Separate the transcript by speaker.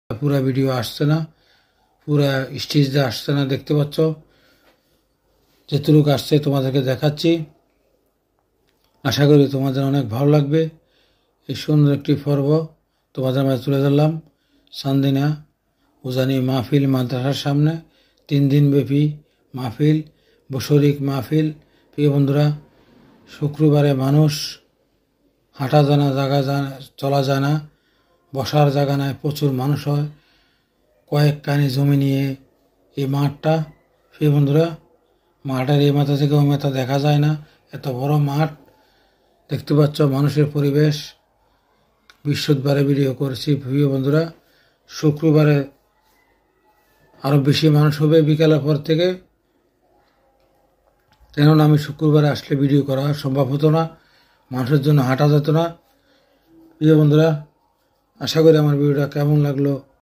Speaker 1: পুরা ভিডিও আসছে না, পুরা স্টেজ দিয়ে আসছে না। দেখতে পাচ্ছ যেটুকু আসছে তোমাদেরকে দেখাচ্ছি। আশা করি তোমাদের অনেক ভালো লাগবে। এই সুন্দর একটি পর্ব তোমাদের মাঝে তুলে ধরলাম। চান্দিনা উজানি মাহফিল মাদ্রাসার সামনে 3 দিন ব্যাপী মাহফিল, বছরিক মাহফিল। প্রিয় বন্ধুরা, শুক্রবারে মানুষ হাঁটা জানা জায়গা চলা যায় না, বসার জায়গা নাই, প্রচুর মানুষ হয়। কয়েক কানি জমি নিয়ে এই মাঠটা। প্রিয় বন্ধুরা, মাঠের এই মাথা থেকে ওই মাথা দেখা যায় না, এত বড় মাঠ। দেখতে পাচ্ছ মানুষের পরিবেশ। বৃহস্পতিবারে ভিডিও করেছি। প্রিয় বন্ধুরা, শুক্রবারে আরও বেশি মানুষ হবে বিকালের পর থেকে, কেননা আমি শুক্রবারে আসলে ভিডিও করা সম্ভব হতো না, মানুষের জন্য হাঁটা যেত না। প্রিয় বন্ধুরা, আশা করি আমার ভিডিওটা কেমন লাগলো